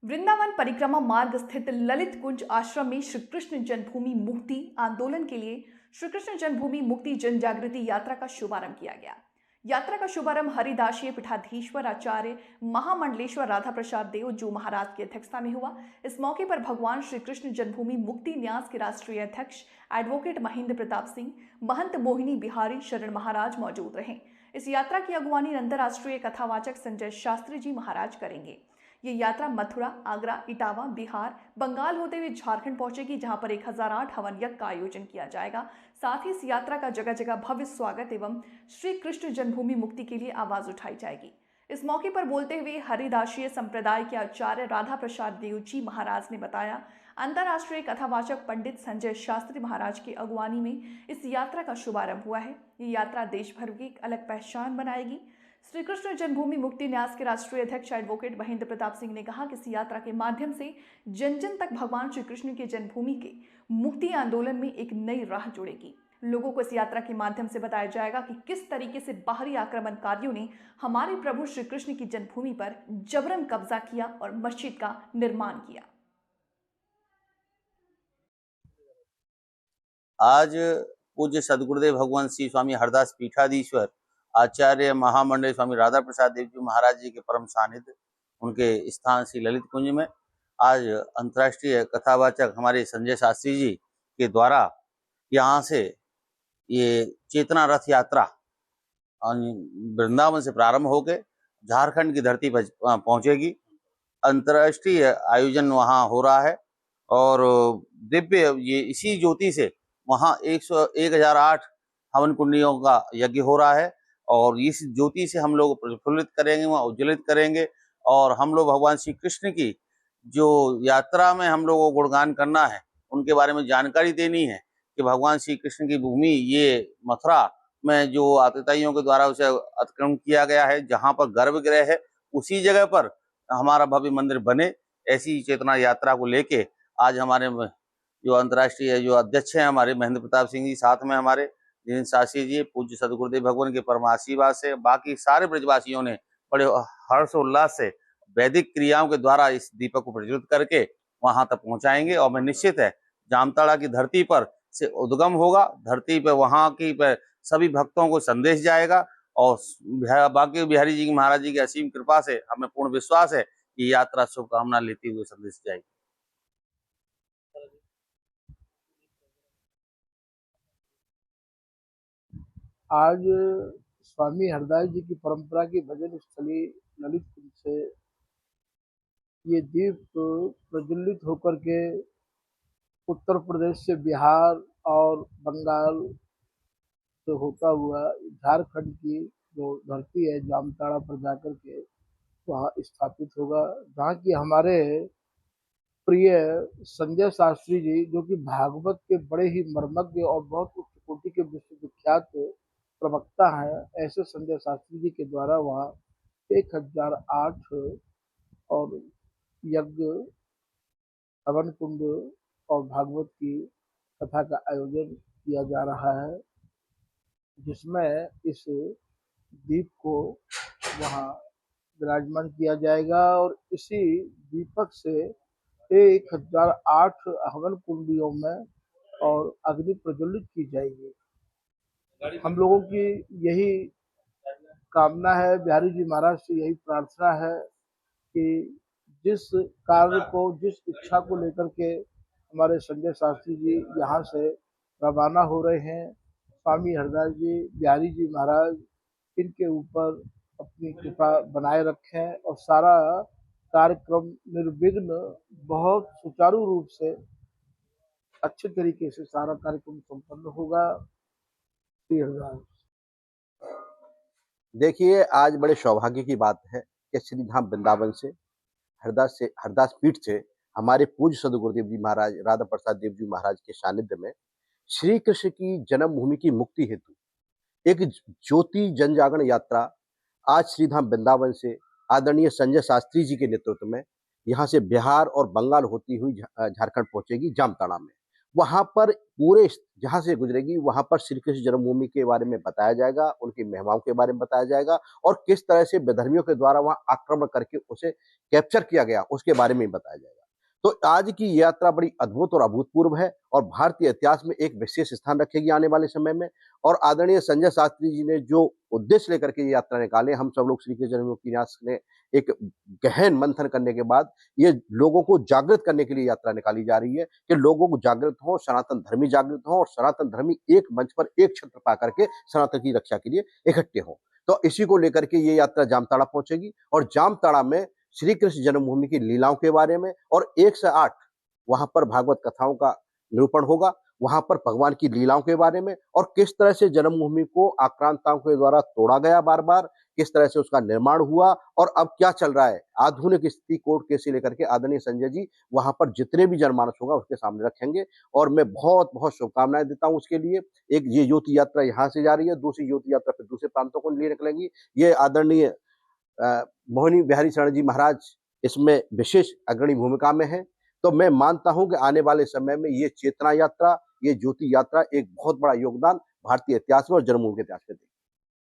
वृंदावन परिक्रमा मार्ग स्थित ललित कुंज आश्रम में श्री कृष्ण जन्मभूमि मुक्ति आंदोलन के लिए श्री कृष्ण जन्मभूमि मुक्ति जन जागृति यात्रा का शुभारंभ किया गया। यात्रा का शुभारंभ हरिदासीय पीठाधीश्वर आचार्य महामंडलेश्वर राधा प्रसाद देव जी महाराज की अध्यक्षता में हुआ। इस मौके पर भगवान श्री कृष्ण जन्मभूमि मुक्ति न्यास के राष्ट्रीय अध्यक्ष एडवोकेट महेंद्र प्रताप सिंह, महंत मोहिनी बिहारी शरण महाराज मौजूद रहे। इस यात्रा की अगुवानी अंतर्राष्ट्रीय कथावाचक संजय शास्त्री जी महाराज करेंगे। ये यात्रा मथुरा, आगरा, इटावा, बिहार, बंगाल होते हुए झारखंड पहुंचेगी, जहां पर 1008 हवन यज्ञ का आयोजन किया जाएगा। साथ ही इस यात्रा का जगह जगह भव्य स्वागत एवं श्री कृष्ण जन्मभूमि मुक्ति के लिए आवाज उठाई जाएगी। इस मौके पर बोलते हुए हरिदासीय संप्रदाय के आचार्य राधा प्रसाद देव जी महाराज ने बताया, अंतर्राष्ट्रीय कथावाचक पंडित संजय शास्त्री महाराज की अगुवानी में इस यात्रा का शुभारंभ हुआ है। ये यात्रा देश भर की एक अलग पहचान बनाएगी। श्री कृष्ण जन्मभूमि मुक्ति न्यास के राष्ट्रीय अध्यक्ष एडवोकेट महेंद्र प्रताप सिंह ने कहा कि इस यात्रा के माध्यम से जन जन तक भगवान श्री कृष्ण के जन्मभूमि के मुक्ति आंदोलन में एक नई राह जुड़ेगी। लोगों को इस यात्रा के माध्यम से बताया जाएगा कि किस तरीके से बाहरी आक्रमणकारियों ने हमारे प्रभु श्री कृष्ण की जन्मभूमि पर जबरन कब्जा किया और मस्जिद का निर्माण किया। आज पूज्य सदगुरुदेव भगवान श्री स्वामी हरदास पीठाधीश्वर आचार्य महामंडल स्वामी राधा प्रसाद देव जी महाराज जी के परम सानिध्य उनके स्थान श्री ललित कुंज में आज अंतर्राष्ट्रीय कथावाचक हमारे संजय शास्त्री जी के द्वारा यहाँ से ये चेतना रथ यात्रा वृंदावन से प्रारंभ होकर झारखंड की धरती पर पहुंचेगी। अंतर्राष्ट्रीय आयोजन वहाँ हो रहा है और दिव्य ये इसी ज्योति से वहाँ 1008 हवन कुंडियों का यज्ञ हो रहा है और इस ज्योति से हम लोग प्रफुल्लित करेंगे, वहाँ उज्ज्वलित करेंगे और हम लोग भगवान श्री कृष्ण की जो यात्रा में हम लोगों को गुणगान करना है, उनके बारे में जानकारी देनी है कि भगवान श्री कृष्ण की भूमि ये मथुरा में जो आतताइयों के द्वारा उसे अतिक्रमण किया गया है, जहाँ पर गर्भगृह है, उसी जगह पर हमारा भव्य मंदिर बने। ऐसी चेतना यात्रा को लेके आज हमारे जो अंतर्राष्ट्रीय जो अध्यक्ष हैं हमारे महेंद्र प्रताप सिंह जी, साथ में हमारे जिन शास्त्री जी, पूज्य सदगुरुदेव भगवान के परम आशीर्वाद से बाकी सारे ब्रजवासियों ने बड़े हर्ष उल्लास से वैदिक क्रियाओं के द्वारा इस दीपक को प्रज्वलित करके वहां तक पहुंचाएंगे और मैं निश्चित है जामताड़ा की धरती पर से उद्गम होगा, धरती पर वहां की पर सभी भक्तों को संदेश जाएगा और बाकी बिहारी जी महाराज जी की असीम कृपा से हमें पूर्ण विश्वास है कि यात्रा शुभकामना लेते हुए संदेश जाएगी। आज स्वामी हरदास जी की परंपरा की भजन स्थली ललित कुंज से ये दीप प्रज्वलित होकर के उत्तर प्रदेश से बिहार और बंगाल से होता हुआ झारखंड की जो धरती है जामताड़ा पर जाकर के वहाँ स्थापित होगा, जहाँ की हमारे प्रिय संजय शास्त्री जी जो कि भागवत के बड़े ही मर्मज्ञ और बहुत उच्च कोटि के विश्वविख्यात प्रवक्ता हैं, ऐसे संजय शास्त्री जी के द्वारा वहाँ 1008 और यज्ञ, हवन कुंड और भागवत की कथा का आयोजन किया जा रहा है, जिसमें इस दीप को वहाँ विराजमान किया जाएगा और इसी दीपक से 1008 हवन कुंडियों में और अग्नि प्रज्वलित की जाएगी। हम लोगों की यही कामना है, बिहारी जी महाराज से यही प्रार्थना है कि जिस कार्य को, जिस इच्छा को लेकर के हमारे संजय शास्त्री जी यहाँ से रवाना हो रहे हैं, स्वामी हरदास जी, बिहारी जी महाराज इनके ऊपर अपनी कृपा बनाए रखें और सारा कार्यक्रम निर्विघ्न बहुत सुचारू रूप से अच्छे तरीके से सारा कार्यक्रम संपन्न होगा। श्री हरदास। देखिए, आज बड़े सौभाग्य की बात है कि श्री धाम वृंदावन से हरदास पीठ से हमारे पूज्य सदगुरुदेव जी महाराज राधा प्रसाद देव जी महाराज के सानिध्य में श्री कृष्ण की जन्मभूमि की मुक्ति हेतु एक ज्योति जन जागरण यात्रा आज श्री धाम वृंदावन से आदरणीय संजय शास्त्री जी के नेतृत्व में यहाँ से बिहार और बंगाल होती हुई झारखंड पहुंचेगी जामताड़ा में वहां पर पूरे जहां से गुजरेगी वहां पर श्री कृष्ण जन्मभूमि के बारे में बताया जाएगा, उनकी महिमाओं के बारे में बताया जाएगा और किस तरह से बेधर्मियों के द्वारा वहां आक्रमण करके उसे कैप्चर किया गया उसके बारे में बताया जाएगा। तो आज की यात्रा बड़ी अद्भुत और अभूतपूर्व है और भारतीय इतिहास में एक विशेष स्थान रखेगी आने वाले समय में। और आदरणीय संजय शास्त्री जी ने जो उद्देश्य लेकर के ये यात्रा निकाले, हम सब लोग श्री कृष्ण जन्मभूमि के न्यास ने एक गहन मंथन करने के बाद ये लोगों को जागृत करने के लिए यात्रा निकाली जा रही है कि लोगों को जागृत हो, सनातन धर्मी जागृत हो और सनातन धर्मी एक मंच पर एक छत्र पा करके सनातन की रक्षा के लिए इकट्ठे हो। तो इसी को लेकर के ये यात्रा जामताड़ा पहुंचेगी और जामताड़ा में श्री कृष्ण जन्मभूमि की लीलाओं के बारे में और 1 से 8 वहां पर भागवत कथाओं का निरूपण होगा, वहां पर भगवान की लीलाओं के बारे में और किस तरह से जन्मभूमि को आक्रांताओं के द्वारा तोड़ा गया बार बार, किस तरह से उसका निर्माण हुआ और अब क्या चल रहा है, आधुनिक स्थिति कोर्ट केस से लेकर के आदरणीय संजय जी वहां पर जितने भी जनमानस होगा उसके सामने रखेंगे। और मैं बहुत बहुत शुभकामनाएं देता हूं उसके लिए। एक ये ज्योति यात्रा यहाँ से जा रही है, दूसरी ज्योति यात्रा फिर दूसरे प्रांतों को लिए निकलेंगी। ये आदरणीय मोहिनी बिहारी शरण जी महाराज इसमें विशेष अग्रणी भूमिका में है। तो मैं मानता हूं कि आने वाले समय में ये चेतना यात्रा, ये ज्योति यात्रा एक बहुत बड़ा योगदान भारतीय इतिहास में और जन्मभूमि के इतिहास में देगी।